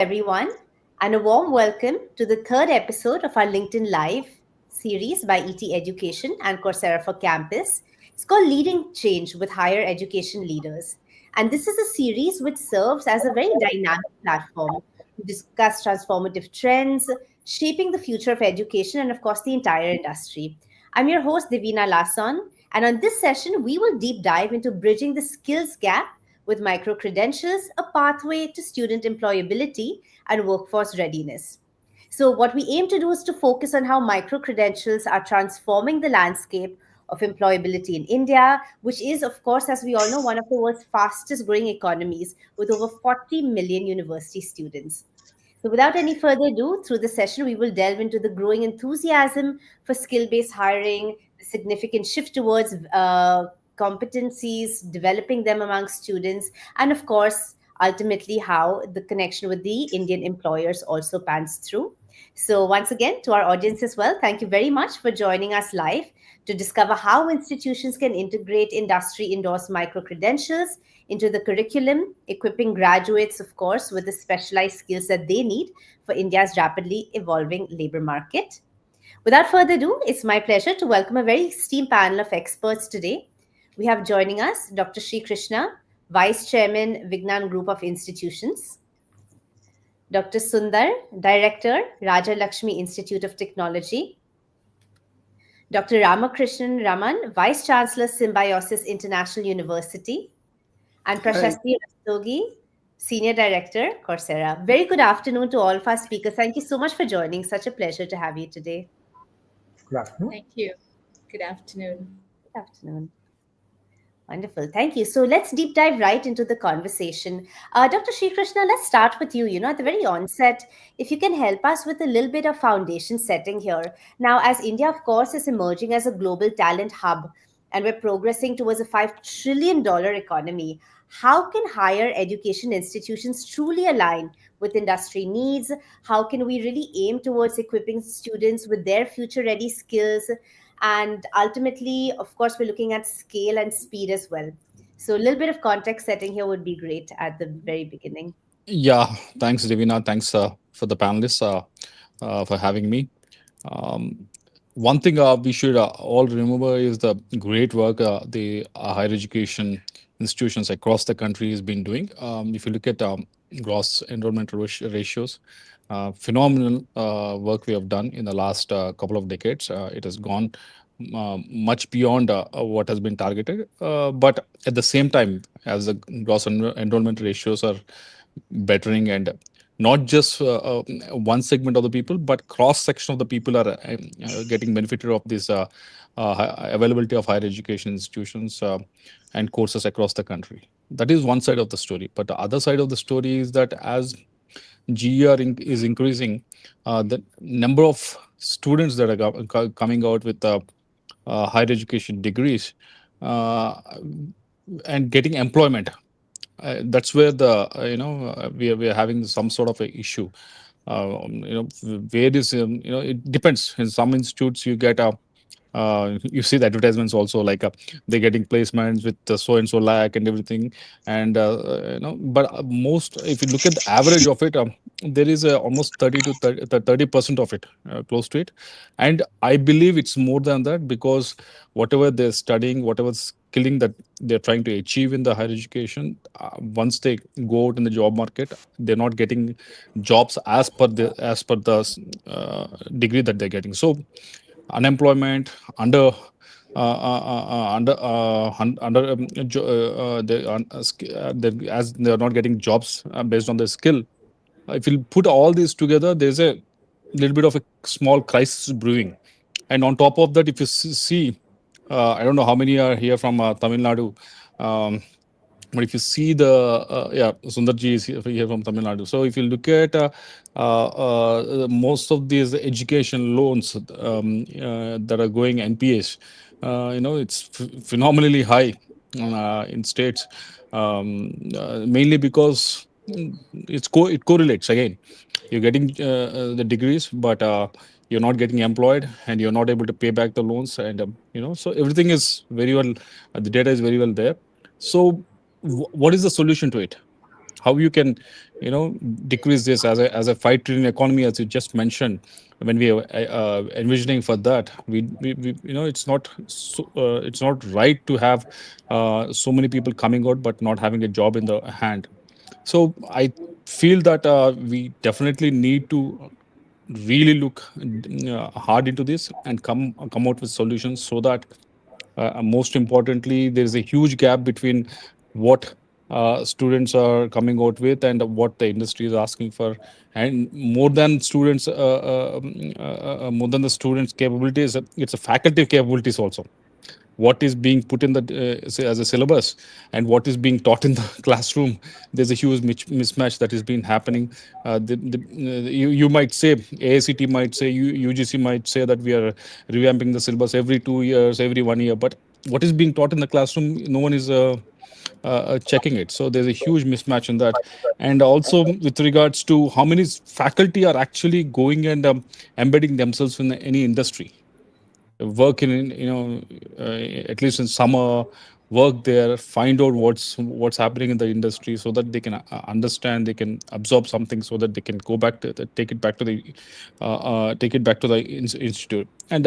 everyone, and a warm welcome to the third episode of our LinkedIn Live series by ET Education and Coursera for Campus. It's called Leading Change with Higher Education Leaders. And this is a series which serves as a very dynamic platform to discuss transformative trends, shaping the future of education, and of course, the entire industry. I'm your host, Divina Lasson, and on this session, we will deep dive into bridging the skills gap with micro credentials, a pathway to student employability and workforce readiness. So, what we aim to do is to focus on how micro credentials are transforming the landscape of employability in India, which is, of course, as we all know, one of the world's fastest growing economies with over 40 million university students. So, without any further ado, through the session, we will delve into the growing enthusiasm for skill based hiring, the significant shift towards competencies, developing them among students, and of course, ultimately, how the connection with the Indian employers also pans through. So, once again, to our audience as well, thank you very much for joining us live to discover how institutions can integrate industry endorsed micro credentials into the curriculum, equipping graduates, of course, with the specialized skills that they need for India's rapidly evolving labor market. Without further ado, it's my pleasure to welcome a very esteemed panel of experts today. We have joining us Dr. Sri Krishna, Vice Chairman, Vignan Group of Institutions, Dr. Sundar, Director, Raja Lakshmi Institute of Technology, Dr. Ramakrishnan Raman, Vice Chancellor, Symbiosis International University, and Hi, Prashasti Rastogi, Senior Director, Coursera. Very good afternoon to all of our speakers. Thank you so much for joining. Such a pleasure to have you today. good afternoon. Thank you. Good afternoon. Good afternoon. Wonderful. Thank you. So let's deep dive right into the conversation. Dr. Sri Krishna, let's start with you. At the very onset, if you can help us with a little bit of foundation setting here. Now, as India, of course, is emerging as a global talent hub and we're progressing towards a $5 trillion economy, how can higher education institutions truly align with industry needs? How can we really aim towards equipping students with their future ready skills? And ultimately, of course, we're looking at scale and speed as well. So a little bit of context setting here would be great at the very beginning. Yeah, thanks, Divina. Thanks for the panelists for having me. Um, One thing we should all remember is the great work the higher education institutions across the country has been doing. If you look at gross enrollment ratios, phenomenal work we have done in the last couple of decades. It has gone much beyond what has been targeted. But at the same time, as the gross enrollment ratios are bettering and not just one segment of the people but cross section of the people are getting benefited of this availability of higher education institutions and courses across the country. That is one side of the story, but the other side of the story is that as GER is increasing, the number of students that are coming out with higher education degrees uh, and getting employment, that's where the we are having some sort of a issue. Where is it depends. In some institutes you get a you see the advertisements also, like they're getting placements with so and so lakh and everything, and but most, if you look at the average of it, there is almost 30 to 30% of it, close to it. And I believe it's more than that, because whatever they're studying, whatever skilling that they're trying to achieve in the higher education, once they go out in the job market, they're not getting jobs as per the degree that they're getting. So unemployment, as they are not getting jobs based on their skill. If you put all these together, there's a little bit of a small crisis brewing. And on top of that, if you see, I don't know how many are here from Tamil Nadu. Um, but if you see the Sundarji is here from Tamil Nadu. So if you look at most of these education loans that are going NPAs, it's phenomenally high in states, mainly because it correlates again. You're getting the degrees, but you're not getting employed, and you're not able to pay back the loans, and so everything is very well. The data is very well there. So what is the solution to it? how you can, decrease this as a 5 trillion economy, as you just mentioned. When we are envisioning for that, we it's not right to have so many people coming out but not having a job in the hand. So I feel that we definitely need to really look hard into this and come out with solutions, so that most importantly, there is a huge gap between what students are coming out with and what the industry is asking for. And more than the students capabilities, it's a faculty capabilities also. What is being put in the say as a syllabus and what is being taught in the classroom, there's a huge mismatch that is been happening. You might say, AICT might say, UGC might say that we are revamping the syllabus every 2 years, every 1 year, but what is being taught in the classroom, no one is checking it. So there's a huge mismatch in that. And also with regards to how many faculty are actually going and embedding themselves in any industry, work in, at least in summer, work there, find out what's happening in the industry, so that they can understand, they can absorb something, so that they can go back to take it back to the take it back to the institute. And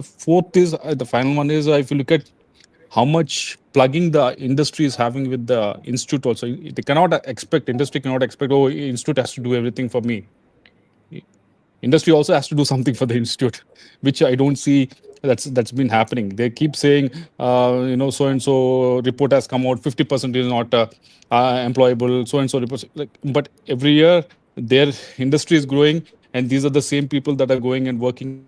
fourth is the final one is, if you look at how much plugging the industry is having with the institute also, they cannot expect, industry cannot expect, oh, institute has to do everything for me. Industry also has to do something for the institute, which I don't see that's been happening. They keep saying, so and so report has come out, 50% is not employable, so and so reports, like, but every year their industry is growing, and these are the same people that are going and working there.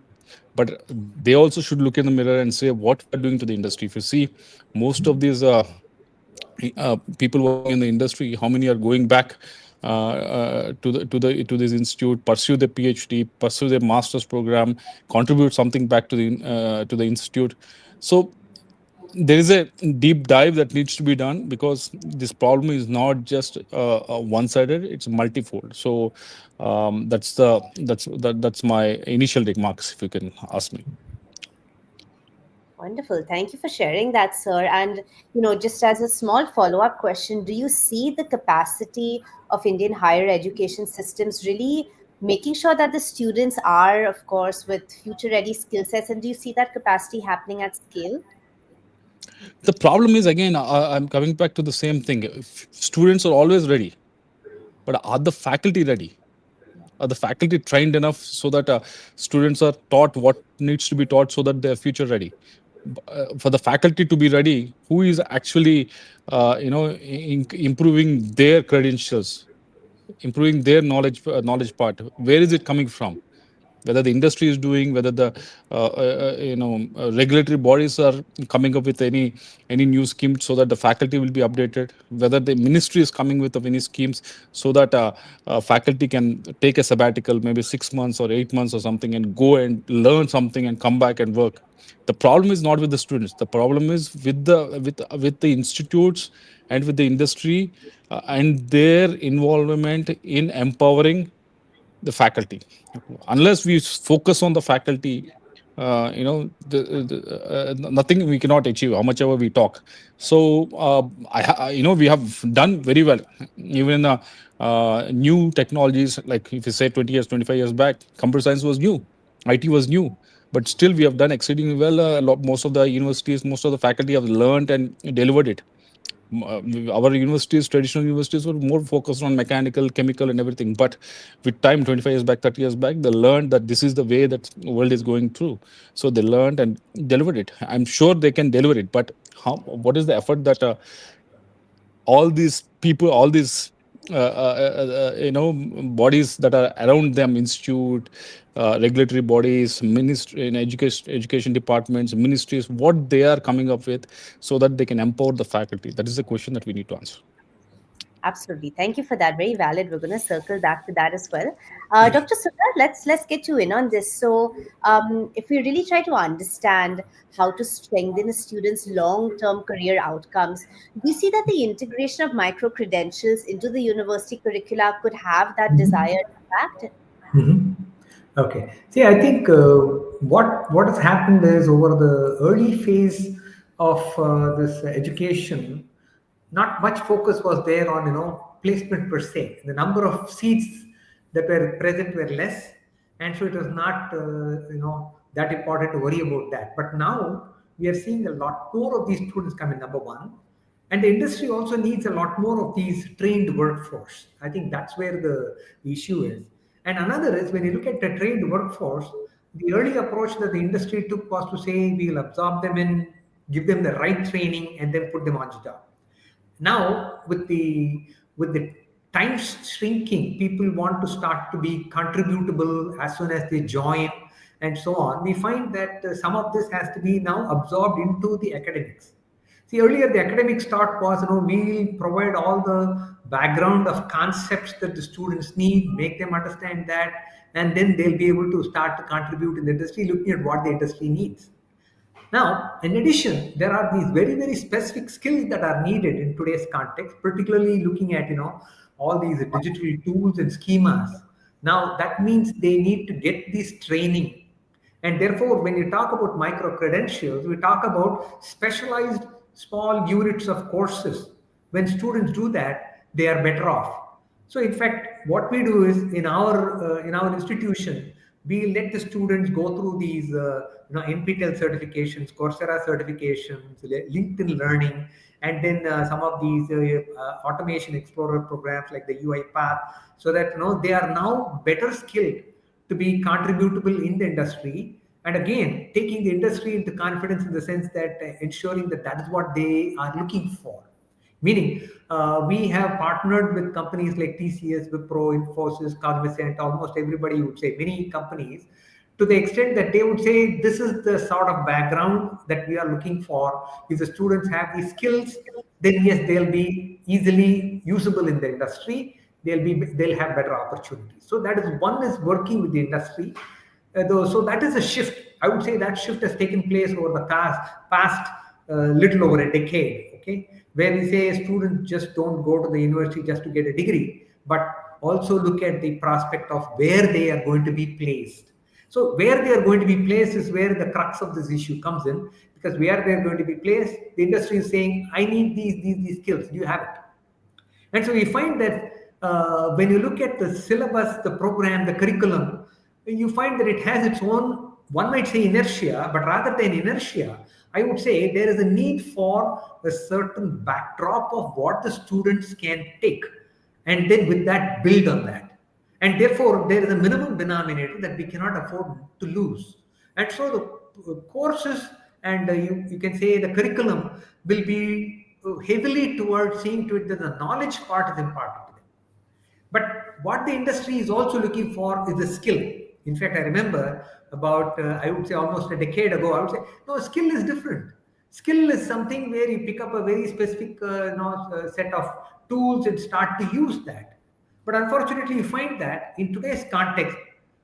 But they also should look in the mirror and say what we are doing to the industry. If you see, most of these people working in the industry, how many are going back to this institute, pursue their PhD, pursue their master's program, contribute something back to the institute. So there is a deep dive that needs to be done, because this problem is not just one-sided; it's multifold. So that's my initial remarks, if you can ask me. Wonderful. Thank you for sharing that, sir. And, just as a small follow-up question, do you see the capacity of Indian higher education systems really making sure that the students are, of course, with future-ready skill sets? And do you see that capacity happening at scale? The problem is, again, I'm coming back to the same thing. Students are always ready, but are the faculty ready? Are the faculty trained enough so that students are taught what needs to be taught so that they're future ready? For the faculty to be ready, who is actually improving their credentials, improving their knowledge part? Where is it coming from? Whether the industry is doing, whether the regulatory bodies are coming up with any new schemes so that the faculty will be updated, whether the ministry is coming with any schemes so that faculty can take a sabbatical, maybe 6 months or 8 months or something, and go and learn something and come back and work. The problem is not with the students, the problem is with the institutes and with the industry, and their involvement in empowering the faculty. Unless we focus on the faculty, nothing we cannot achieve, how much ever we talk. So we have done very well, even in new technologies. Like if you say 20 years, 25 years back, computer science was new, IT was new, but still we have done exceedingly well. Most of the universities, most of the faculty have learned and delivered it. Our universities, traditional universities, were more focused on mechanical, chemical, and everything. But with time, 25 years back, 30 years back, they learned that this is the way that the world is going through. So they learned and delivered it. I'm sure they can deliver it. But what is the effort that all these people, all these bodies that are around them, institute, regulatory bodies, ministry, in education departments, ministries, what they are coming up with, so that they can empower the faculty? That is the question that we need to answer. Absolutely. Thank you for that. Very valid. We're going to circle back to that as well. Dr. Sundar, let's get you in on this. So, if we really try to understand how to strengthen a student's long-term career outcomes, do you see that the integration of micro credentials into the university curricula could have that Mhm. desired impact? Mhm. Okay. See, I think what has happened is over the early phase of this education, not much focus was there on placement per se. The number of seats that were present were less, and so it was not that important to worry about that. But now we are seeing a lot more of these students come in. Number one, and the industry also needs a lot more of these trained workforce. I think that's where the issue is. And another is when you look at the trained workforce, the early approach that the industry took was to say we'll absorb them in, give them the right training, and then put them on the job. Now with the times shrinking, people want to start to be contributable as soon as they join and so on. We find that some of this has to be now absorbed into the academics. See, earlier the academic start was, we'll provide all the background of concepts that the students need, make them understand that, and then they'll be able to start to contribute in the industry, looking at what the industry needs. Now, in addition, there are these very, very specific skills that are needed in today's context, particularly looking at, all these digital tools and schemas. Now, that means they need to get this training. And therefore, when you talk about micro credentials, we talk about specialized small units of courses. When students do that, they are better off. So, in fact, what we do is in our institution, we let the students go through these NPTEL certifications, Coursera certifications, LinkedIn Learning, and then some of these automation explorer programs like the UiPath, so that they are now better skilled to be contributable in the industry. And again, taking the industry into confidence in the sense that ensuring that that is what they are looking for. Meaning, we have partnered with companies like TCS, Wipro, Infosys, Cognizant, almost everybody would say, many companies, to the extent that they would say, this is the sort of background that we are looking for. If the students have these skills, then yes, they'll be easily usable in the industry. They'll have better opportunities. So that is one is working with the industry. So that is a shift. I would say that shift has taken place over the past little over a decade. Okay, where we say students just don't go to the university just to get a degree, but also look at the prospect of where they are going to be placed. So where they are going to be placed is where the crux of this issue comes in, because where they are going to be placed, the industry is saying, I need these skills. Do you have it? And so we find that when you look at the syllabus, the program, the curriculum, you find that it has its own, one might say inertia, but rather than inertia, I would say there is a need for a certain backdrop of what the students can take, and then with that build on that. And therefore, there is a minimum denominator that we cannot afford to lose. And so the courses and you can say the curriculum will be heavily towards seeing to it that the knowledge part is important to them. But what the industry is also looking for is the skill. In fact, I remember about, I would say almost a decade ago, I would say, no, skill is different. Skill is something where you pick up a very specific set of tools and start to use that. But unfortunately, you find that in today's context,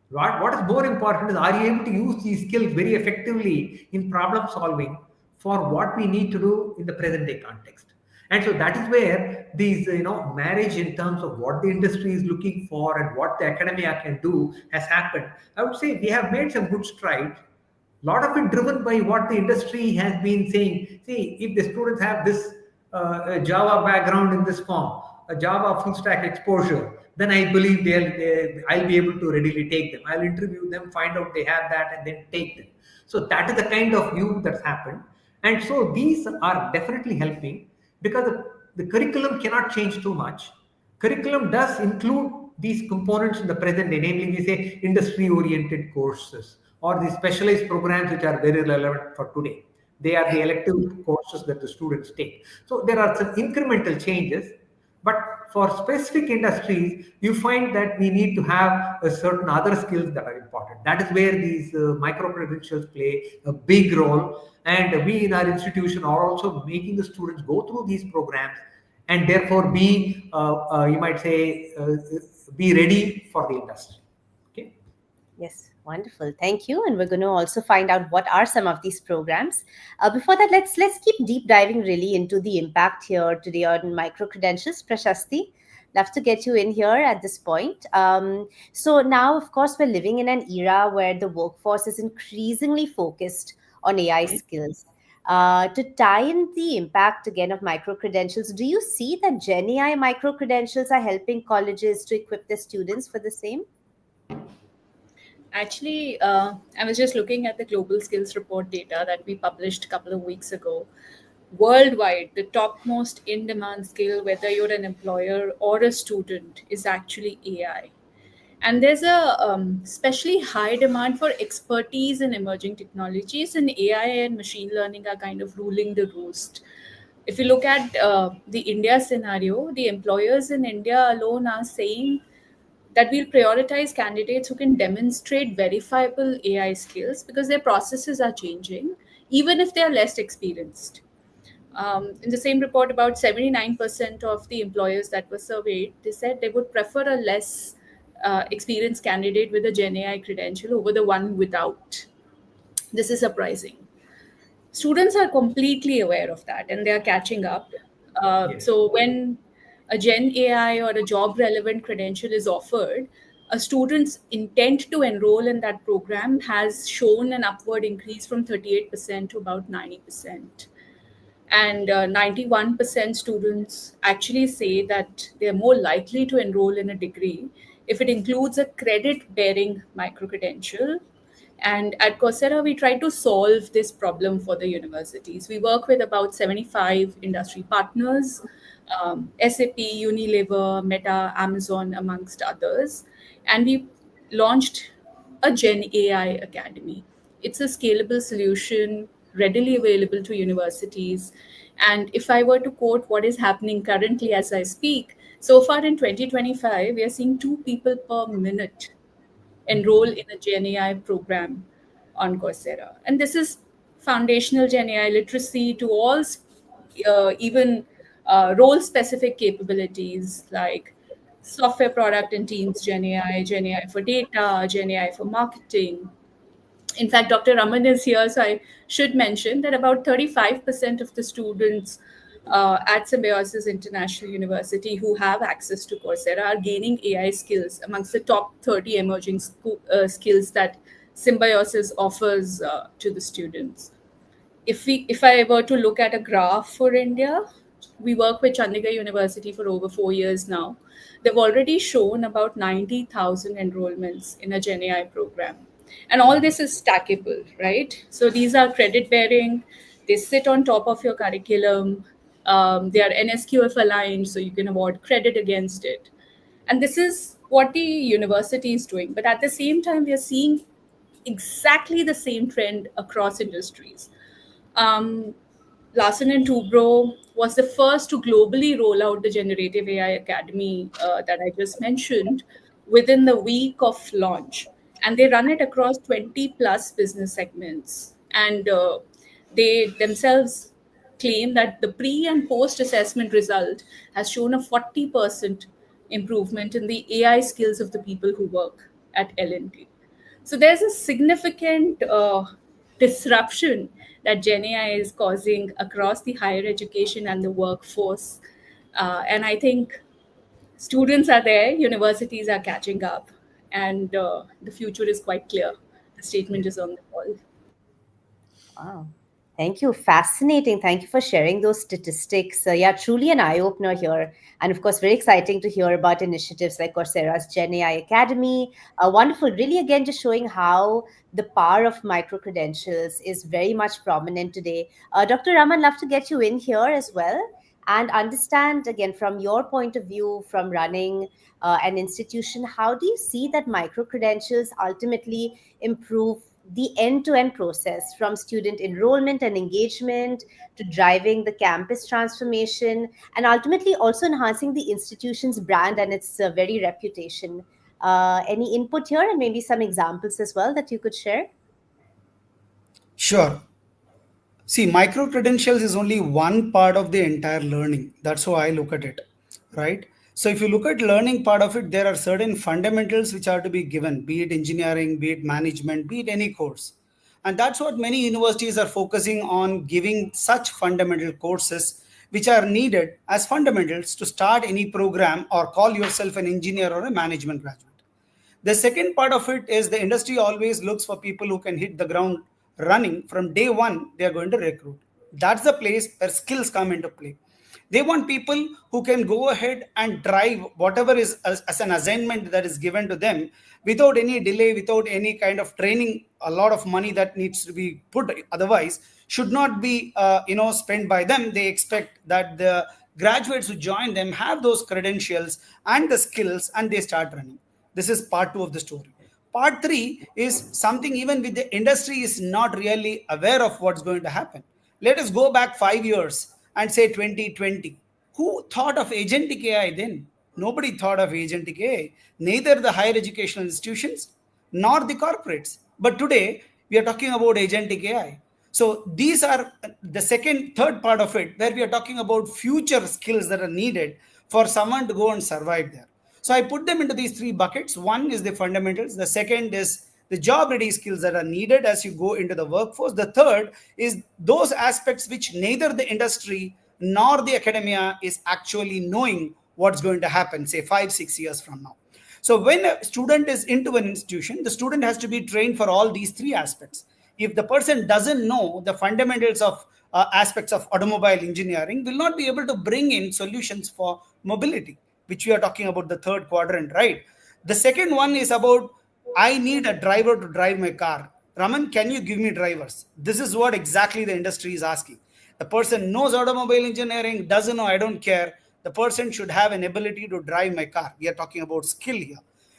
what is more important is, are you able to use these skills very effectively in problem solving for what we need to do in the present day context? And so that is where these, marriage in terms of what the industry is looking for and what the academia can do has happened. I would say we have made some good strides. A lot of it driven by what the industry has been saying. See, if the students have this Java background in this form, a Java full stack exposure, then I believe I'll be able to readily take them. I'll interview them, find out they have that, and then take them. So that is the kind of view that's happened. And so these are definitely helping, because the curriculum cannot change too much. Curriculum does include these components in the present day, namely we say industry-oriented courses or the specialized programs which are very relevant for today. They are the elective courses that the students take. So there are some incremental changes, but for specific industries, you find that we need to have a certain other skills that are important. That is where these micro-credentials play a big role. And we in our institution are also making the students go through these programs and therefore be, you might say, be ready for the industry. Okay. Yes, wonderful. Thank you. And we're going to also find out what are some of these programs. Before that, let's keep deep diving really into the impact here today on micro credentials. Prashasti, love to get you in here at this point. So now, of course, we're living in an era where the workforce is increasingly focused on AI skills. To tie in the impact again of micro credentials, do you see that GenAI micro credentials are helping colleges to equip their students for the same? Actually, I was just looking at the Global Skills Report data that we published a couple of weeks ago. Worldwide, the topmost in demand skill, whether you're an employer or a student, is actually AI. And there's a especially high demand for expertise in emerging technologies, and AI and machine learning are kind of ruling the roost. If you look at the India scenario, the employers in India alone are saying that we'll prioritize candidates who can demonstrate verifiable AI skills because their processes are changing, even if they are less experienced. In the same report, about 79% of the employers that were surveyed, they said they would prefer a less experienced candidate with a Gen AI credential over the one without. This is surprising. Students are completely aware of that and they are catching up. Yes. So when a Gen AI or a job relevant credential is offered, a student's intent to enroll in that program has shown an upward increase from 38% to about 90%. And 91% students actually say that they're more likely to enroll in a degree if it includes a credit bearing micro credential. And at Coursera, we try to solve this problem for the universities. We work with about 75 industry partners, SAP, Unilever, Meta, Amazon, amongst others. And we launched a Gen AI Academy. It's a scalable solution, readily available to universities. And if I were to quote what is happening currently as I speak, so far in 2025, we are seeing 2 people per minute enroll in a GenAI program on Coursera. And this is foundational GenAI literacy to all, even role specific capabilities like software product and teams GenAI, GenAI for data, GenAI for marketing. In fact, Dr. Raman is here, so I should mention that about 35% of the students at Symbiosis International University who have access to Coursera are gaining AI skills amongst the top 30 emerging skills that Symbiosis offers to the students. If I were to look at a graph for India, we work with Chandigarh University for over 4 years now. They've already shown about 90,000 enrollments in a Gen AI program. And all this is stackable, right? So these are credit bearing, they sit on top of your curriculum, they are NSQF aligned, so you can award credit against it. And this is what the university is doing. But at the same time, we are seeing exactly the same trend across industries. Um, Larsen and Toubro was the first to globally roll out the Generative AI Academy that I just mentioned within the week of launch. And they run it across 20 plus business segments. And they themselves claim that the pre and post assessment result has shown a 40% improvement in the AI skills of the people who work at L&T. So there's a significant disruption that Gen AI is causing across the higher education and the workforce. And I think students are there, universities are catching up, and the future is quite clear. The statement Yes. is on the wall. Wow. Thank you. Fascinating. Thank you for sharing those statistics. Yeah, truly an eye opener here. And of course, very exciting to hear about initiatives like Coursera's Gen AI Academy. Wonderful. Really, again, just showing how the power of micro credentials is very much prominent today. Dr. Raman, love to get you in here as well and understand, again, from your point of view, from running an institution, how do you see that micro credentials ultimately improve the end-to-end process from student enrollment and engagement to driving the campus transformation and ultimately also enhancing the institution's brand and its very reputation. Any input here and maybe some examples as well that you could share? Sure. See, micro credentials is only one part of the entire learning. That's how I look at it, right? So if you look at learning part of it, there are certain fundamentals which are to be given, be it engineering, be it management, be it any course. And that's what many universities are focusing on, giving such fundamental courses which are needed as fundamentals to start any program or call yourself an engineer or a management graduate. The second part of it is the industry always looks for people who can hit the ground running from day one. They are going to recruit. That's the place where skills come into play. They want people who can go ahead and drive whatever is as an assignment that is given to them without any delay, without any kind of training. A lot of money that needs to be put otherwise should not be spent by them. They expect that the graduates who join them have those credentials and the skills, and they start running. This is part 2 of the story. Part 3 is something even with the industry is not really aware of what's going to happen. Let us go back 5 years and say 2020. Who thought of agentic AI then? Nobody thought of agentic AI, neither the higher educational institutions nor the corporates. But today, we are talking about agentic AI. So these are the third part of it, where we are talking about future skills that are needed for someone to go and survive there. So I put them into these 3 buckets. One is the fundamentals. The second is the job ready skills that are needed as you go into the workforce. The third is those aspects which neither the industry nor the academia is actually knowing what's going to happen, say 5-6 years from now. So when a student is into an institution, the student has to be trained for all these 3 aspects. If the person doesn't know the fundamentals of aspects of automobile engineering, will not be able to bring in solutions for mobility, which we are talking about the third quadrant, right? The second one is about, I need a driver to drive my car. Raman, can you give me drivers? This is what exactly the industry is asking. The person knows automobile engineering, doesn't know, I don't care. The person should have an ability to drive my car. We are talking about skill here,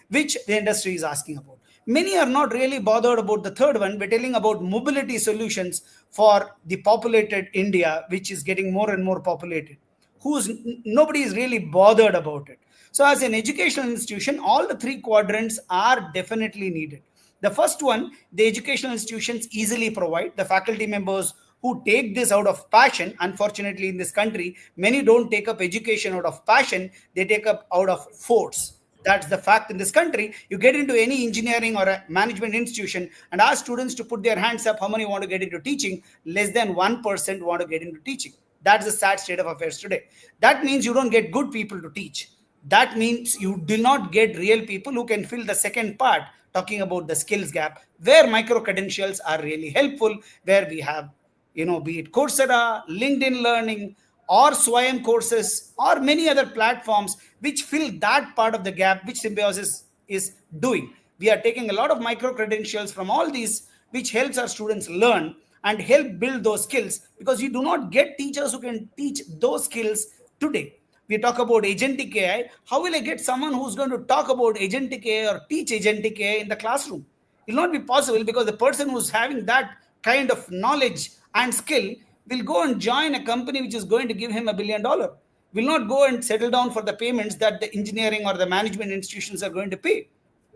which the industry is asking about. Many are not really bothered about the third one. We're telling about mobility solutions for the populated India, which is getting more and more populated. Nobody is really bothered about it. So as an educational institution, all the 3 quadrants are definitely needed. The first one, the educational institutions easily provide. The faculty members who take this out of passion, unfortunately in this country, many don't take up education out of passion, they take up out of force. That's the fact in this country. You get into any engineering or a management institution and ask students to put their hands up how many want to get into teaching. Less than 1% want to get into teaching. That's the sad state of affairs today. That means you don't get good people to teach. That means you do not get real people who can fill the second part, talking about the skills gap, where micro credentials are really helpful, where we have, be it Coursera, LinkedIn Learning, or Swayam courses, or many other platforms which fill that part of the gap which Symbiosis is doing. We are taking a lot of micro credentials from all these, which helps our students learn and help build those skills, because you do not get teachers who can teach those skills today. We talk about agentic AI. How will I get someone who's going to talk about agentic AI or teach agentic AI in the classroom? It will not be possible, because the person who's having that kind of knowledge and skill will go and join a company which is going to give him $1 billion. Will not go and settle down for the payments that the engineering or the management institutions are going to pay.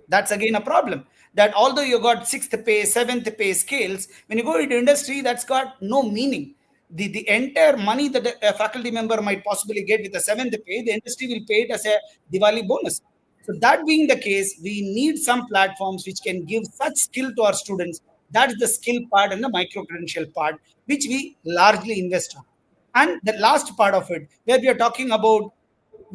That's again a problem. That although you got 6th pay, 7th pay scales, when you go into industry, that's got no meaning. The entire money that a faculty member might possibly get with the 7th pay, the industry will pay it as a Diwali bonus. So that being the case, we need some platforms which can give such skill to our students. That's the skill part and the micro credential part, which we largely invest on. And the last part of it, where we are talking about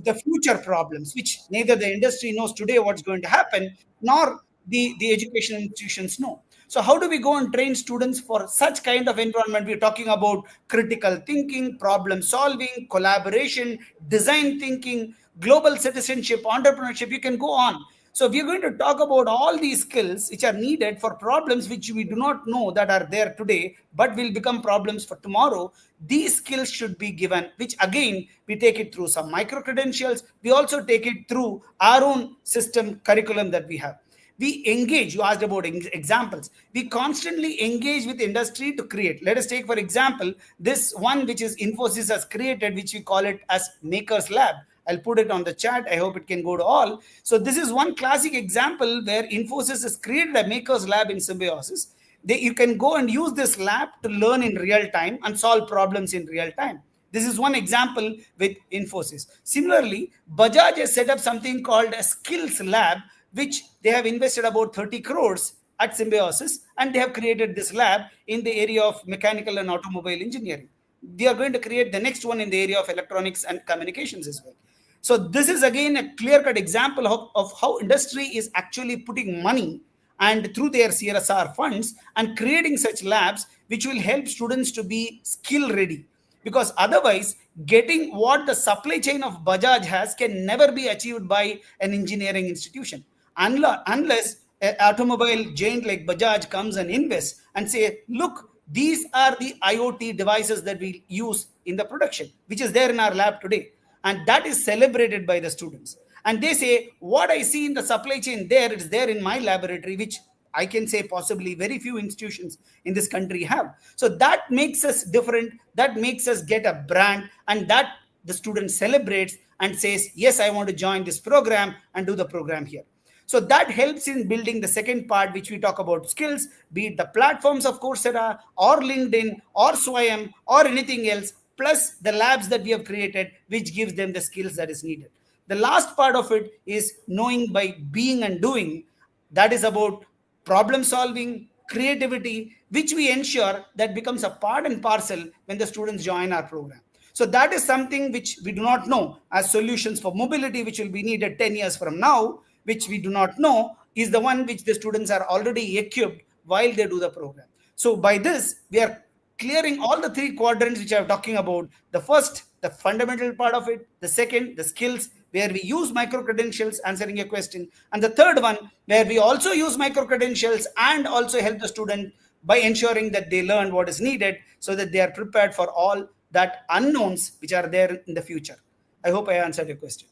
the future problems, which neither the industry knows today what's going to happen, nor the educational institutions know. So how do we go and train students for such kind of environment? We're talking about critical thinking, problem solving, collaboration, design thinking, global citizenship, entrepreneurship. You can go on. So we are going to talk about all these skills which are needed for problems which we do not know that are there today, but will become problems for tomorrow. These skills should be given, which again, we take it through some micro credentials. We also take it through our own system curriculum that we have. We engage, you asked about examples. We constantly engage with industry to create. Let us take, for example, this one which is Infosys has created, which we call it as Makers Lab. I'll put it on the chat. I hope it can go to all. So this is one classic example where Infosys has created a Makers Lab in Symbiosis. You can go and use this lab to learn in real time and solve problems in real time. This is one example with Infosys. Similarly, Bajaj has set up something called a Skills Lab, which they have invested about 30 crores at Symbiosis, and they have created this lab in the area of mechanical and automobile engineering. They are going to create the next one in the area of electronics and communications as well. So this is again a clear-cut example of how industry is actually putting money and through their CSR funds, and creating such labs which will help students to be skill ready. Because otherwise, getting what the supply chain of Bajaj has can never be achieved by an engineering institution. Unless an automobile giant like Bajaj comes and invests and say, look, these are the IoT devices that we use in the production, which is there in our lab today. And that is celebrated by the students. And they say, what I see in the supply chain there, it's there in my laboratory, which I can say possibly very few institutions in this country have. So that makes us different. That makes us get a brand, and that the student celebrates and says, yes, I want to join this program and do the program here. So that helps in building the second part, which we talk about skills, be it the platforms of Coursera or LinkedIn or Swayam or anything else, plus the labs that we have created, which gives them the skills that is needed. The last part of it is knowing by being and doing. That is about problem solving, creativity, which we ensure that becomes a part and parcel when the students join our program. So that is something which we do not know as solutions for mobility, which will be needed 10 years from now, which we do not know is the one which the students are already equipped while they do the program. So by this, we are clearing all the three quadrants which I'm talking about. The first, the fundamental part of it. The second, the skills, where we use micro credentials, answering a question. And the third one, where we also use micro credentials and also help the student by ensuring that they learn what is needed so that they are prepared for all that unknowns which are there in the future. I hope I answered your question.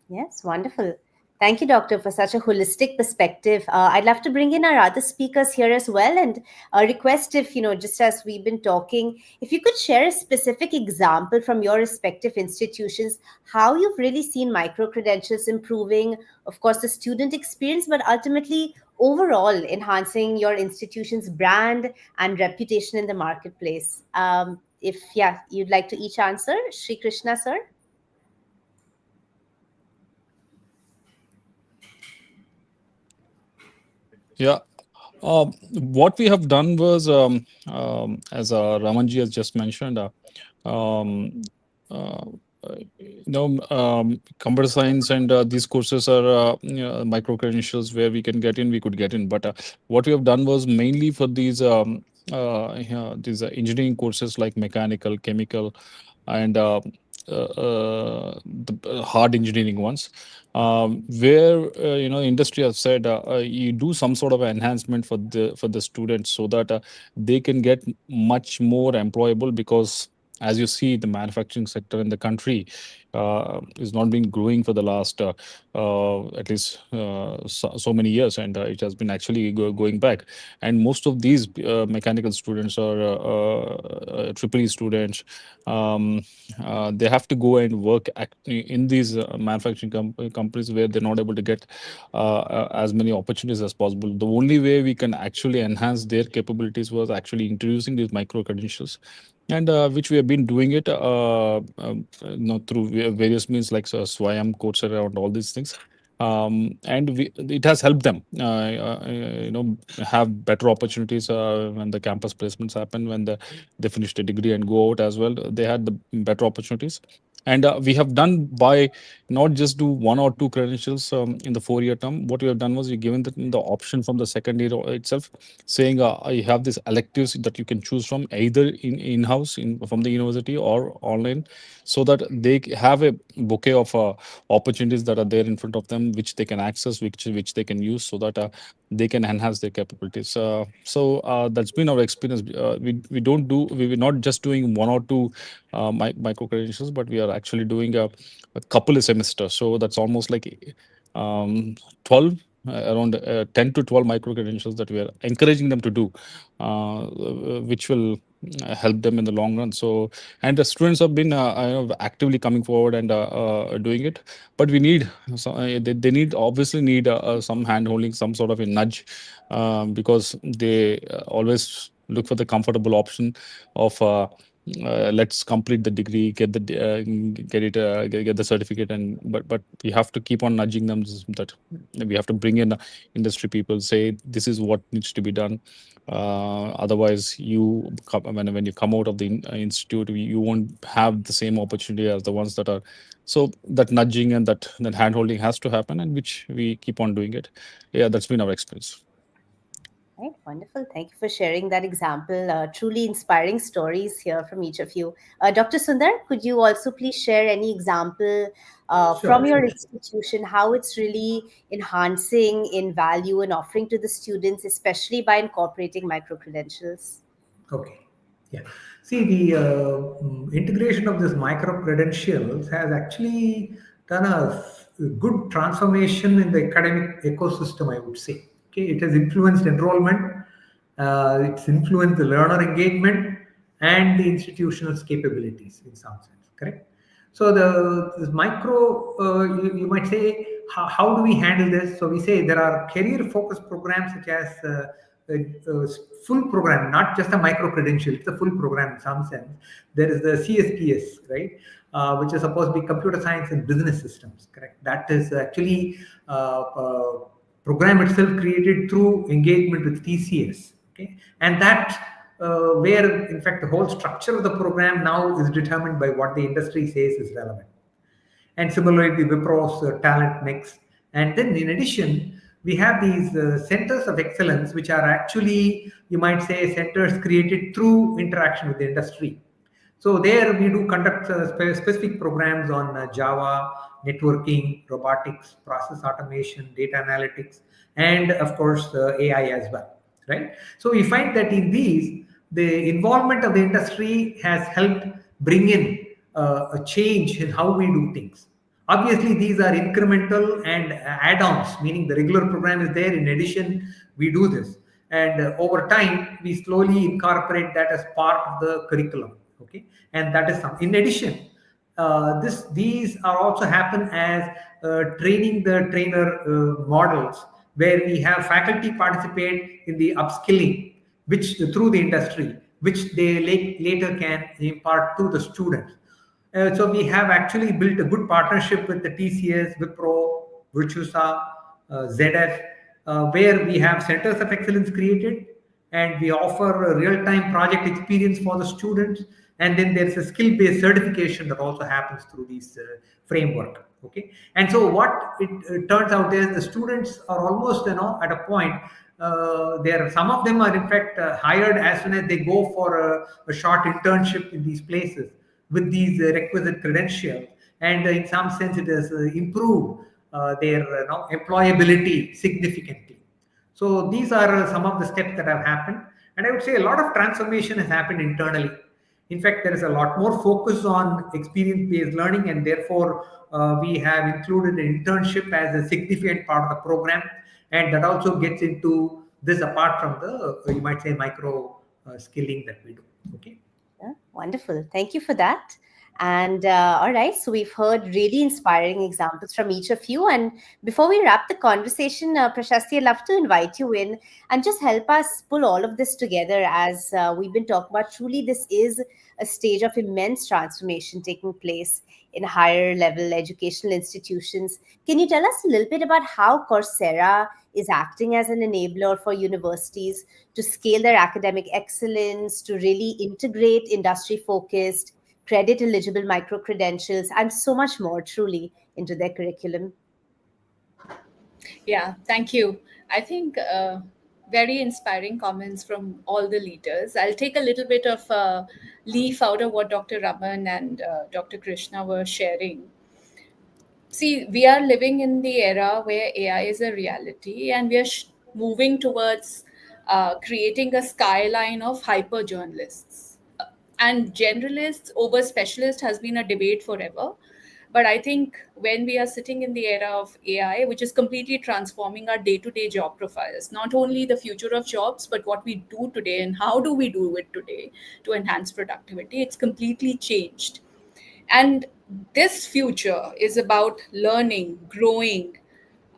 Yes, wonderful. Thank you, Doctor, for such a holistic perspective. I'd love to bring in our other speakers here as well and request if, just as we've been talking, if you could share a specific example from your respective institutions, how you've really seen micro-credentials improving, of course, the student experience, but ultimately overall enhancing your institution's brand and reputation in the marketplace. If, you'd like to each answer. Shri Krishna, sir. Yeah. What we have done was, as Ramanji has just mentioned, um, uh, computer science and these courses are micro credentials where we can get in, we could get in. But what we have done was mainly for these engineering courses like mechanical, chemical, and the hard engineering ones, where industry has said you do some sort of enhancement for the students so that they can get much more employable, because as you see, the manufacturing sector in the country is not been growing for the last at least so many years, and it has been actually going back. And most of these mechanical students or triple E students, they have to go and work in these manufacturing companies where they're not able to get as many opportunities as possible. The only way we can actually enhance their capabilities was actually introducing these micro credentials, and which we have been doing it through various means like Swayam, Coursera, and all these things. And it has helped them have better opportunities when the campus placements happen, when they finish the degree and go out as well. They had the better opportunities. And we have done by not just do one or two credentials in the 4-year term. What we have done was we given them the option from the second year itself, saying you have these electives that you can choose from, either in-house from the university or online, so that they have a bouquet of opportunities that are there in front of them, which they can access, which they can use, so that they can enhance their capabilities. So that's been our experience. We're not just doing one or two micro credentials, but we are actually doing a couple of semesters. So that's almost like 12, around 10 to 12 micro credentials that we are encouraging them to do, which will help them in the long run. So, and the students have been actively coming forward and doing it. But we need they need obviously need some hand holding, some sort of a nudge, because they always look for the comfortable option of let's complete the degree, get the get the certificate, and but we have to keep on nudging them, that we have to bring in industry people, say this is what needs to be done. Otherwise, when you come out of the institute, you won't have the same opportunity as the ones that are. So that nudging and that hand holding has to happen, and which we keep on doing it. Yeah, that's been our experience. Right, wonderful. Thank you for sharing that example. Truly inspiring stories here from each of you. Dr. Sundar, could you also please share any example from Sure, your sure. institution, how it's really enhancing in value and offering to the students, especially by incorporating micro credentials? Okay. Yeah. See, the integration of this micro credentials has actually done a good transformation in the academic ecosystem, I would say. Okay. It has influenced enrollment, it's influenced the learner engagement and the institutional's capabilities in some sense, correct? So the this micro, you might say, how do we handle this? So we say there are career focused programs such as a full program, not just a micro credential. It's a full program in some sense. There is the CSPS, right, which is supposed to be computer science and business systems, correct? That is actually program itself created through engagement with TCS, okay, and that where in fact the whole structure of the program now is determined by what the industry says is relevant. And similarly, the Wipro's talent mix. And then in addition, we have these centers of excellence, which are actually, you might say, centers created through interaction with the industry. So there we do conduct specific programs on Java, networking, robotics, process automation, data analytics, and of course AI as well, right? So we find that in these, the involvement of the industry has helped bring in a change in how we do things. Obviously, these are incremental and add-ons, meaning the regular program is there. In addition, we do this, and over time, we slowly incorporate that as part of the curriculum. Okay, and that is some. In addition, these are also happen as training the trainer models, where we have faculty participate in the upskilling, which through the industry, which they later can impart to the students. So we have actually built a good partnership with the TCS, Wipro, Virtusa, ZF, where we have centers of excellence created, and we offer a real-time project experience for the students. And then there's a skill-based certification that also happens through these framework. Okay, and so what it turns out is the students are almost at a point. There, some of them are in fact hired as soon as they go for a short internship in these places with these requisite credentials, and in some sense it has improved their employability significantly. So these are some of the steps that have happened, and I would say a lot of transformation has happened internally. In fact, there is a lot more focus on experience-based learning, and therefore we have included an internship as a significant part of the program, and that also gets into this apart from the you might say micro skilling that we do. Okay. Yeah, wonderful. Thank you for that. And all right, so we've heard really inspiring examples from each of you. And before we wrap the conversation, Prashasti, I'd love to invite you in and just help us pull all of this together as we've been talking about. Truly, this is a stage of immense transformation taking place in higher level educational institutions. Can you tell us a little bit about how Coursera is acting as an enabler for universities to scale their academic excellence, to really integrate industry focused, credit eligible micro credentials, and so much more truly into their curriculum? Yeah, thank you. I think very inspiring comments from all the leaders. I'll take a little bit of a leaf out of what Dr. Raman and Dr. Krishna were sharing. See, we are living in the era where AI is a reality, and we are moving towards creating a skyline of hyper journalists. And generalists over specialists has been a debate forever. But I think when we are sitting in the era of AI, which is completely transforming our day to day job profiles, not only the future of jobs, but what we do today and how do we do it today to enhance productivity, it's completely changed. And this future is about learning, growing.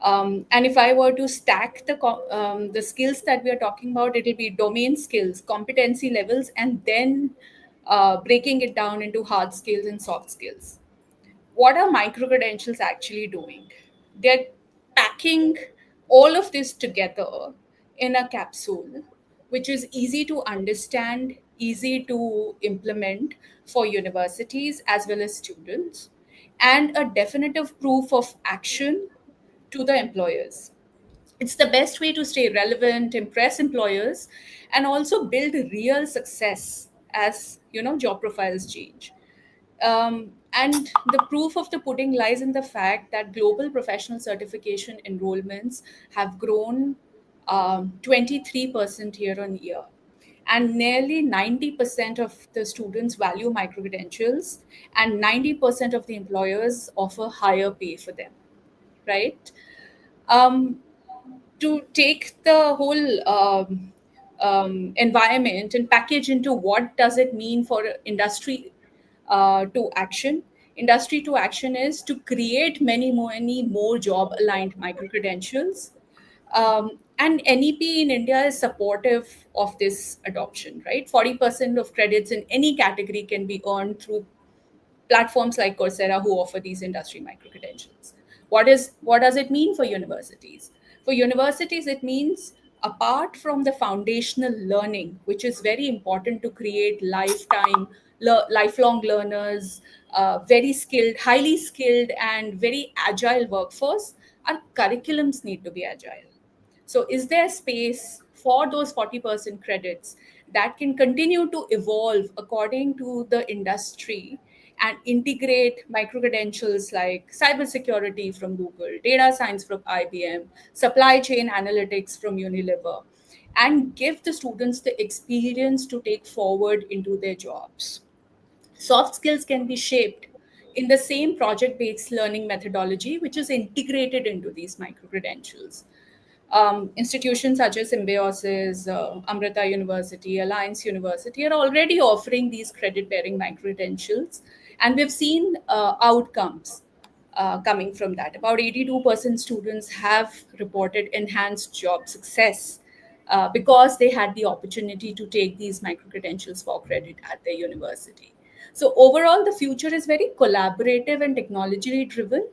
And if I were to stack the skills that we are talking about, it'll be domain skills, competency levels, and then breaking it down into hard skills and soft skills. What are micro credentials actually doing? They're packing all of this together in a capsule, which is easy to understand, easy to implement for universities as well as students, and a definitive proof of action to the employers. It's the best way to stay relevant, impress employers, and also build real success as job profiles change. And the proof of the pudding lies in the fact that global professional certification enrollments have grown 23% year on year. And nearly 90% of the students value micro credentials, and 90% of the employers offer higher pay for them, right? Um, to take the whole environment and package into what does it mean for industry to action. Industry to action is to create many more job aligned micro credentials. And NEP in India is supportive of this adoption, right? 40% of credits in any category can be earned through platforms like Coursera who offer these industry micro credentials. What does it mean for universities? For universities, it means apart from the foundational learning, which is very important to create lifelong learners, very skilled, highly skilled, and very agile workforce, our curriculums need to be agile. So, is there space for those 40% credits that can continue to evolve according to the industry and integrate micro credentials like cybersecurity from Google, data science from IBM, supply chain analytics from Unilever, and give the students the experience to take forward into their jobs? Soft skills can be shaped in the same project based learning methodology, which is integrated into these micro credentials. Institutions such as Symbiosis, Amrita University, Alliance University are already offering these credit bearing micro credentials, and we've seen outcomes coming from that. About 82% students have reported enhanced job success because they had the opportunity to take these micro credentials for credit at their university. So, overall, the future is very collaborative and technology driven.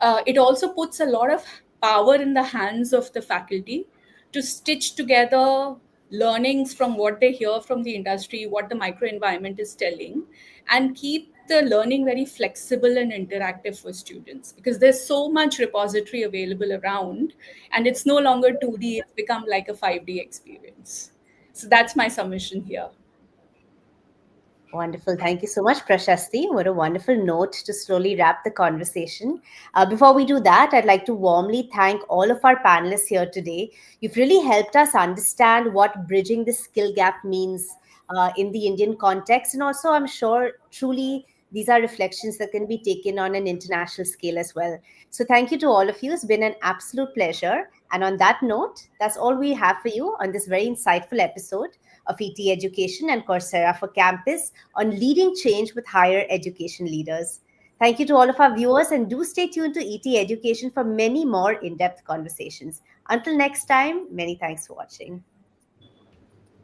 It also puts a lot of power in the hands of the faculty to stitch together learnings from what they hear from the industry, what the microenvironment is telling, and keep the learning very flexible and interactive for students, because there's so much repository available around, and it's no longer 2D, it's become like a 5D experience. So that's my submission here. Wonderful. Thank you so much, Prashasti. What a wonderful note to slowly wrap the conversation. Before we do that, I'd like to warmly thank all of our panelists here today. You've really helped us understand what bridging the skill gap means in the Indian context. And also, I'm sure truly these are reflections that can be taken on an international scale as well. So, thank you to all of you. It's been an absolute pleasure. And on that note, that's all we have for you on this very insightful episode of ET Education and Coursera for Campus on leading change with higher education leaders. Thank you to all of our viewers, and do stay tuned to ET Education for many more in-depth conversations. Until next time, many thanks for watching.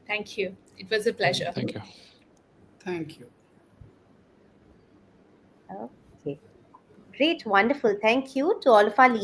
Thank you. It was a pleasure. Thank you. Thank you. Okay. Great, wonderful. Thank you to all of our leaders.